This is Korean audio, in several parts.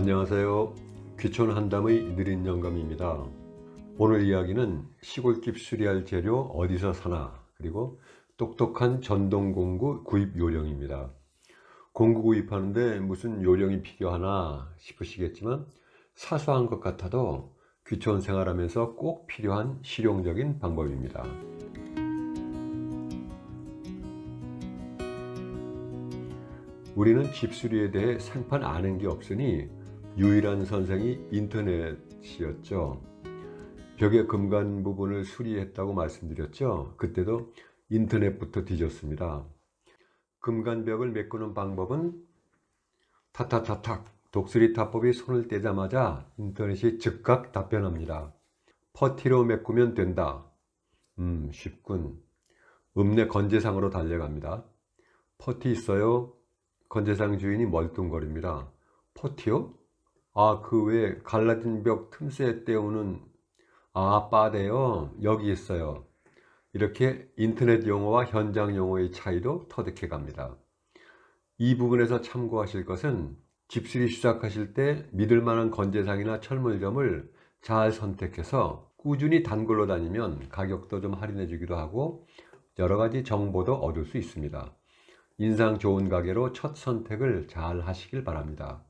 안녕하세요. 귀촌 한담의 느린 영감입니다. 오늘 이야기는 시골집 수리할 재료 어디서 사나, 그리고 똑똑한 전동공구 구입 요령입니다. 공구 구입하는데 무슨 요령이 필요하나 싶으시겠지만 사소한 것 같아도 귀촌 생활하면서 꼭 필요한 실용적인 방법입니다. 우리는 집수리에 대해 생판 아는 게 없으니 유일한 선생이 인터넷이었죠. 벽의 금간 부분을 수리했다고 말씀드렸죠. 그때도 인터넷부터 뒤졌습니다. 금간벽을 메꾸는 방법은 타타타탁 독수리 타법이 손을 떼자마자 인터넷이 즉각 답변합니다. 퍼티로 메꾸면 된다. 쉽군. 읍내 건재상으로 달려갑니다. 퍼티 있어요? 건재상 주인이 멀뚱거립니다. 퍼티요? 그 외에 갈라진 벽 틈새 떼우는 빠대요. 여기 있어요. 이렇게 인터넷 용어와 현장 용어의 차이도 터득해 갑니다. 이 부분에서 참고하실 것은 집수리 시작하실 때 믿을 만한 건재상이나 철물점을 잘 선택해서 꾸준히 단골로 다니면 가격도 좀 할인해 주기도 하고 여러 가지 정보도 얻을 수 있습니다. 인상 좋은 가게로 첫 선택을 잘 하시길 바랍니다.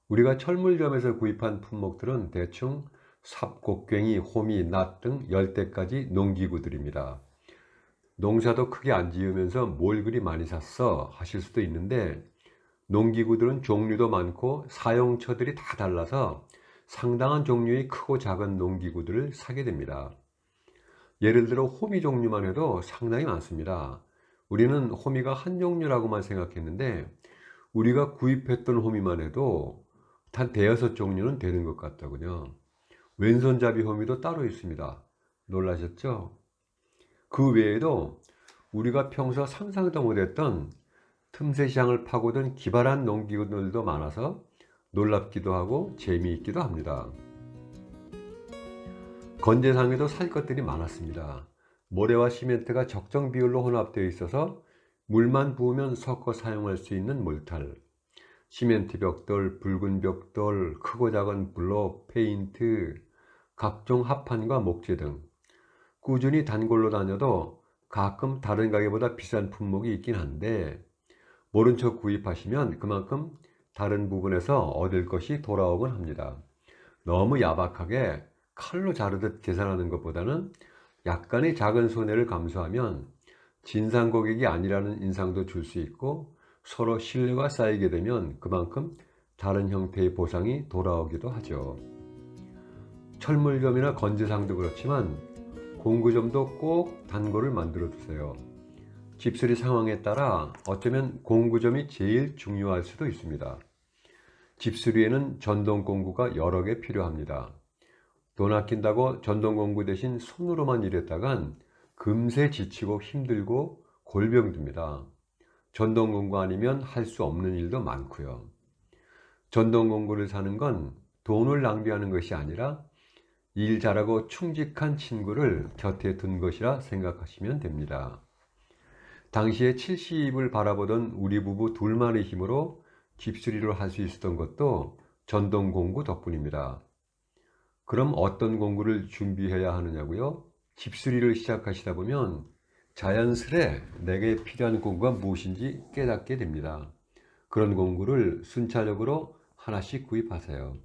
우리가 철물점에서 구입한 품목들은 대충 삽, 곡괭이, 호미, 낫 등 10대까지 농기구들입니다. 농사도 크게 안 지으면서 뭘 그리 많이 샀어 하실 수도 있는데 농기구들은 종류도 많고 사용처들이 다 달라서 상당한 종류의 크고 작은 농기구들을 사게 됩니다. 예를 들어 호미 종류만 해도 상당히 많습니다. 우리는 호미가 한 종류라고만 생각했는데 우리가 구입했던 호미만 해도 한 대여섯 종류는 되는 것 같더군요. 왼손잡이 호미도 따로 있습니다. 놀라셨죠? 그 외에도 우리가 평소 상상도 못했던 틈새 시장을 파고든 기발한 농기구들도 많아서 놀랍기도 하고 재미있기도 합니다. 건재상에도 살 것들이 많았습니다. 모래와 시멘트가 적정 비율로 혼합되어 있어서 물만 부으면 섞어 사용할 수 있는 몰탈, 시멘트 벽돌, 붉은 벽돌, 크고 작은 블록, 페인트, 각종 합판과 목재 등 꾸준히 단골로 다녀도 가끔 다른 가게보다 비싼 품목이 있긴 한데 모른 척 구입하시면 그만큼 다른 부분에서 얻을 것이 돌아오곤 합니다. 너무 야박하게 칼로 자르듯 계산하는 것보다는 약간의 작은 손해를 감수하면 진상 고객이 아니라는 인상도 줄 수 있고 서로 신뢰가 쌓이게 되면 그만큼 다른 형태의 보상이 돌아오기도 하죠. 철물점이나 건재상도 그렇지만 공구점도 꼭 단골을 만들어 두세요. 집수리 상황에 따라 어쩌면 공구점이 제일 중요할 수도 있습니다. 집수리에는 전동 공구가 여러 개 필요합니다. 돈 아낀다고 전동 공구 대신 손으로만 일했다간 금세 지치고 힘들고 골병듭니다. 전동 공구 아니면 할 수 없는 일도 많고요. 전동 공구를 사는 건 돈을 낭비하는 것이 아니라 일 잘하고 충직한 친구를 곁에 둔 것이라 생각하시면 됩니다. 당시에 70을 바라보던 우리 부부 둘만의 힘으로 집수리를 할 수 있었던 것도 전동 공구 덕분입니다. 그럼 어떤 공구를 준비해야 하느냐고요? 집수리를 시작하시다 보면 자연스레 내게 필요한 공구가 무엇인지 깨닫게 됩니다. 그런 공구를 순차적으로 하나씩 구입하세요.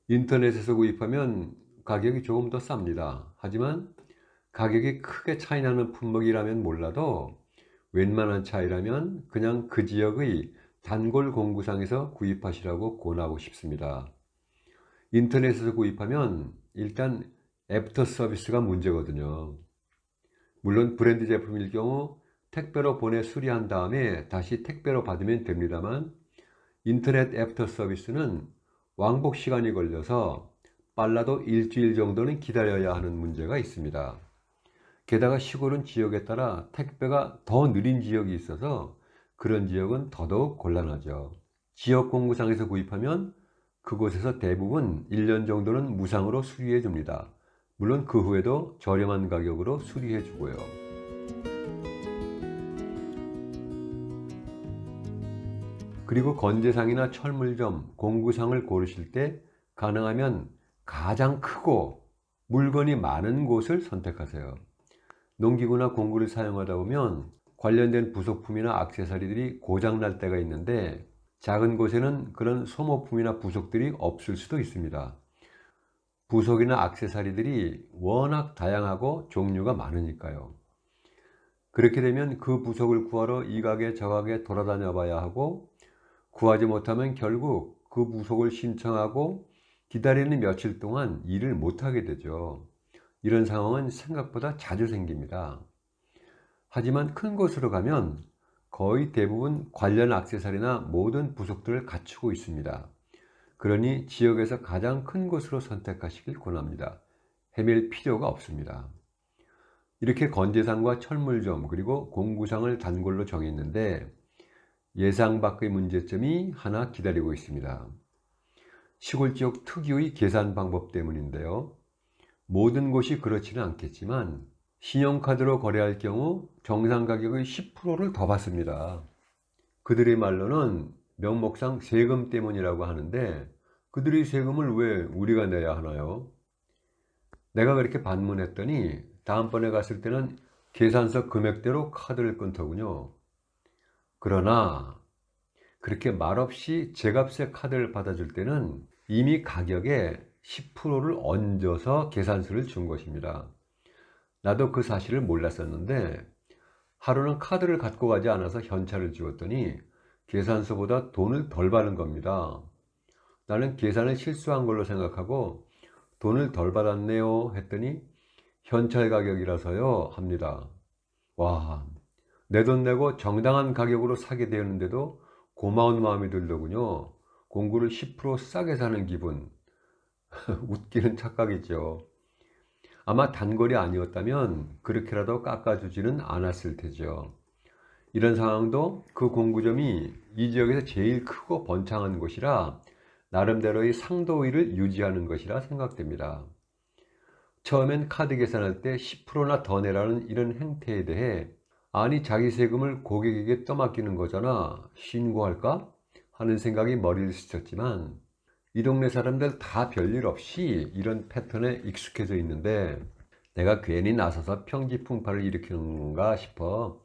인터넷에서 구입하면 가격이 조금 더 쌉니다. 하지만 가격이 크게 차이 나는 품목이라면 몰라도 웬만한 차이라면 그냥 그 지역의 단골 공구상에서 구입하시라고 권하고 싶습니다. 인터넷에서 구입하면 일단 애프터 서비스가 문제거든요. 물론 브랜드 제품일 경우 택배로 보내 수리한 다음에 다시 택배로 받으면 됩니다만 인터넷 애프터 서비스는 왕복 시간이 걸려서 빨라도 일주일 정도는 기다려야 하는 문제가 있습니다. 게다가 시골은 지역에 따라 택배가 더 느린 지역이 있어서 그런 지역은 더더욱 곤란하죠. 지역 공구상에서 구입하면 그곳에서 대부분 1년 정도는 무상으로 수리해 줍니다. 물론 그 후에도 저렴한 가격으로 수리해 주고요. 그리고 건재상이나 철물점, 공구상을 고르실 때 가능하면 가장 크고 물건이 많은 곳을 선택하세요. 농기구나 공구를 사용하다 보면 관련된 부속품이나 액세서리들이 고장날 때가 있는데 작은 곳에는 그런 소모품이나 부속들이 없을 수도 있습니다. 부속이나 액세서리들이 워낙 다양하고 종류가 많으니까요. 그렇게 되면 그 부속을 구하러 이 가게 저 가게 돌아다녀 봐야 하고 구하지 못하면 결국 그 부속을 신청하고 기다리는 며칠 동안 일을 못하게 되죠. 이런 상황은 생각보다 자주 생깁니다. 하지만 큰 곳으로 가면 거의 대부분 관련 액세서리나 모든 부속들을 갖추고 있습니다. 그러니 지역에서 가장 큰 곳으로 선택하시길 권합니다. 헤맬 필요가 없습니다. 이렇게 건재상과 철물점 그리고 공구상을 단골로 정했는데 예상 밖의 문제점이 하나 기다리고 있습니다. 시골 지역 특유의 계산 방법 때문인데요. 모든 곳이 그렇지는 않겠지만 신용카드로 거래할 경우 정상 가격의 10%를 더 받습니다. 그들의 말로는 명목상 세금 때문이라고 하는데 그들의 세금을 왜 우리가 내야 하나요? 내가 그렇게 반문했더니 다음번에 갔을 때는 계산서 금액대로 카드를 끊더군요. 그러나 그렇게 말없이 제값의 카드를 받아줄 때는 이미 가격에 10%를 얹어서 계산서를 준 것입니다. 나도 그 사실을 몰랐었는데 하루는 카드를 갖고 가지 않아서 현찰을 주었더니 계산서보다 돈을 덜 받은 겁니다. 나는 계산을 실수한 걸로 생각하고 돈을 덜 받았네요 했더니 현찰 가격이라서요 합니다. 와, 내 돈 내고 정당한 가격으로 사게 되었는데도 고마운 마음이 들더군요. 공구를 10% 싸게 사는 기분. 웃기는 착각이죠. 아마 단골이 아니었다면 그렇게라도 깎아주지는 않았을 테죠. 이런 상황도 그 공구점이 이 지역에서 제일 크고 번창한 곳이라 나름대로의 상도위를 유지하는 것이라 생각됩니다. 처음엔 카드 계산할 때 10%나 더 내라는 이런 행태에 대해 아니 자기 세금을 고객에게 떠맡기는 거잖아 신고할까? 하는 생각이 머리를 스쳤지만 이 동네 사람들 다 별일 없이 이런 패턴에 익숙해져 있는데 내가 괜히 나서서 평지풍파를 일으키는 건가 싶어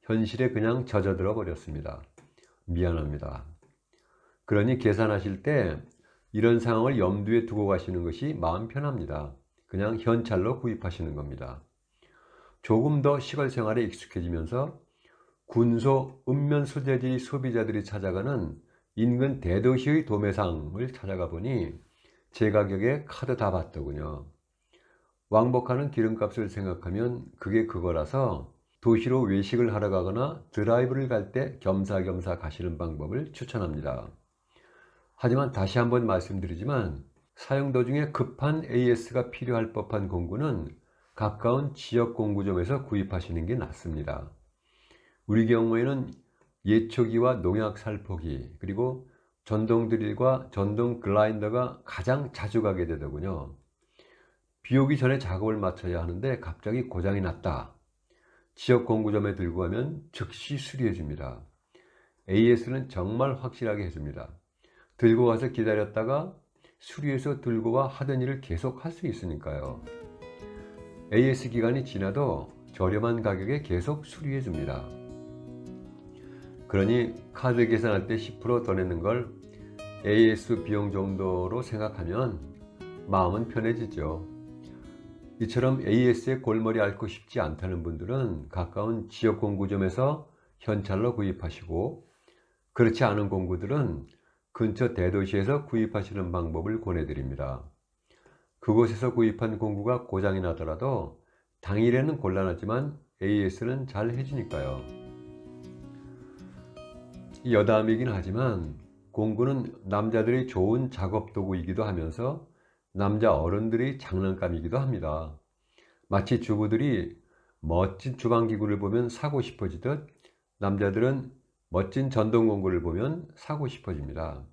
현실에 그냥 젖어들어 버렸습니다. 미안합니다. 그러니 계산하실 때 이런 상황을 염두에 두고 가시는 것이 마음 편합니다. 그냥 현찰로 구입하시는 겁니다. 조금 더 시골 생활에 익숙해지면서 군소, 읍면 소재지 소비자들이 찾아가는 인근 대도시의 도매상을 찾아가 보니 제 가격에 카드 다 받더군요. 왕복하는 기름값을 생각하면 그게 그거라서 도시로 외식을 하러 가거나 드라이브를 갈 때 겸사겸사 가시는 방법을 추천합니다. 하지만 다시 한번 말씀드리지만 사용 도중에 급한 AS가 필요할 법한 공구는 가까운 지역 공구점에서 구입하시는 게 낫습니다. 우리 경우에는 예초기와 농약 살포기 그리고 전동 드릴과 전동 글라인더가 가장 자주 가게 되더군요. 비 오기 전에 작업을 마쳐야 하는데 갑자기 고장이 났다. 지역 공구점에 들고 가면 즉시 수리해 줍니다. AS는 정말 확실하게 해줍니다. 들고 가서 기다렸다가 수리해서 들고 와 하던 일을 계속 할 수 있으니까요. AS 기간이 지나도 저렴한 가격에 계속 수리해 줍니다. 그러니 카드 계산할 때 10%더 내는 걸 AS 비용 정도로 생각하면 마음은 편해지죠. 이처럼 AS에 골머리 앓고 싶지 않다는 분들은 가까운 지역 공구점에서 현찰로 구입하시고 그렇지 않은 공구들은 근처 대도시에서 구입하시는 방법을 권해드립니다. 그곳에서 구입한 공구가 고장이 나더라도 당일에는 곤란하지만 AS는 잘 해주니까요. 여담이긴 하지만 공구는 남자들이 좋은 작업 도구이기도 하면서 남자 어른들의 장난감이기도 합니다. 마치 주부들이 멋진 주방기구를 보면 사고 싶어지듯 남자들은 멋진 전동공구를 보면 사고 싶어집니다.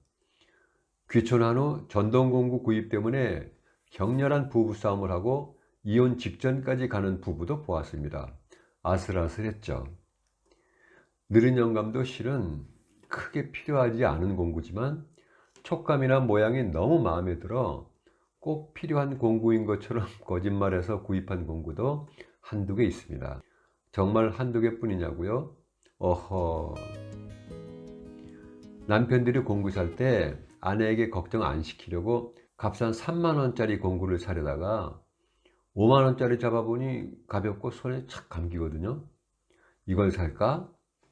귀촌한 후 전동공구 구입 때문에 격렬한 부부싸움을 하고 이혼 직전까지 가는 부부도 보았습니다. 아슬아슬했죠. 느린 영감도 실은 크게 필요하지 않은 공구지만 촉감이나 모양이 너무 마음에 들어 꼭 필요한 공구인 것처럼 거짓말해서 구입한 공구도 한두 개 있습니다. 정말 한두 개뿐이냐고요? 어허. 남편들이 공구 살 때 아내에게 걱정 안 시키려고 값싼 3만 원짜리 공구를 사려다가 5만 원짜리 잡아보니 가볍고 손에 착 감기거든요. 이걸 살까?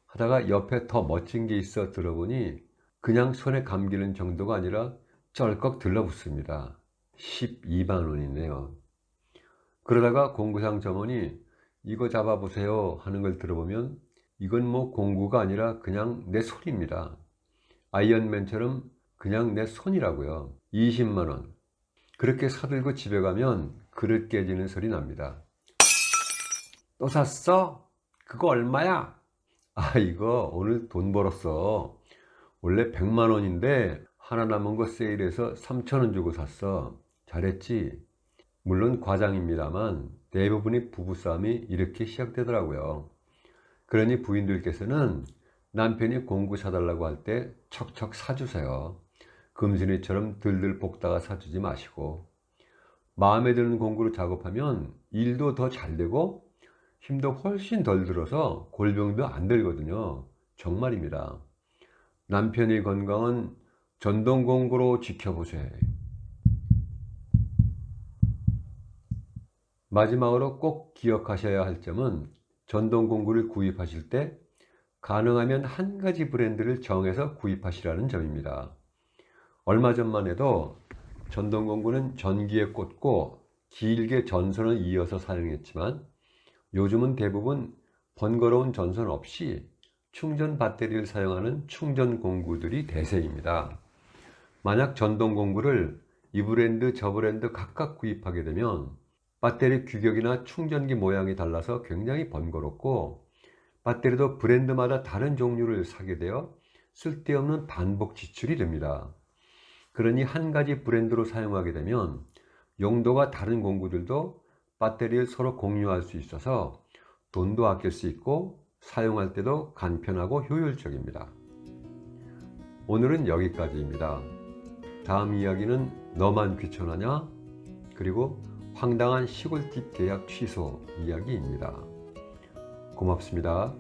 하다가 옆에 더 멋진 게 있어 들어보니 그냥 손에 감기는 정도가 아니라 쩔꺽 들러붙습니다. 12만 원이네요. 그러다가 공구상 점원이 이거 잡아보세요 하는 걸 들어보면 이건 뭐 공구가 아니라 그냥 내 손입니다. 아이언맨처럼 그냥 내 손이라고요. 20만 원. 그렇게 사들고 집에 가면 그릇 깨지는 소리 납니다. 또 샀어? 그거 얼마야? 아, 이거 오늘 돈 벌었어. 원래 100만 원인데 하나 남은 거 세일해서 3천 원 주고 샀어. 잘했지? 물론 과장입니다만 대부분의 부부싸움이 이렇게 시작되더라고요. 그러니 부인들께서는 남편이 공구 사달라고 할 때 척척 사주세요. 금순이처럼 들들 볶다가 사주지 마시고, 마음에 드는 공구로 작업하면 일도 더 잘 되고 힘도 훨씬 덜 들어서 골병도 안 들거든요. 정말입니다. 남편의 건강은 전동 공구로 지켜보세요. 마지막으로 꼭 기억하셔야 할 점은 전동 공구를 구입하실 때 가능하면 한 가지 브랜드를 정해서 구입하시라는 점입니다. 얼마 전만 해도 전동 공구는 전기에 꽂고 길게 전선을 이어서 사용했지만 요즘은 대부분 번거로운 전선 없이 충전 배터리를 사용하는 충전 공구들이 대세입니다. 만약 전동 공구를 이 브랜드 저 브랜드 각각 구입하게 되면 배터리 규격이나 충전기 모양이 달라서 굉장히 번거롭고 배터리도 브랜드마다 다른 종류를 사게 되어 쓸데없는 반복 지출이 됩니다. 그러니 한 가지 브랜드로 사용하게 되면 용도가 다른 공구들도 배터리를 서로 공유할 수 있어서 돈도 아낄 수 있고 사용할 때도 간편하고 효율적입니다. 오늘은 여기까지입니다. 다음 이야기는 너만 귀찮아냐? 그리고 황당한 시골집 계약 취소 이야기입니다. 고맙습니다.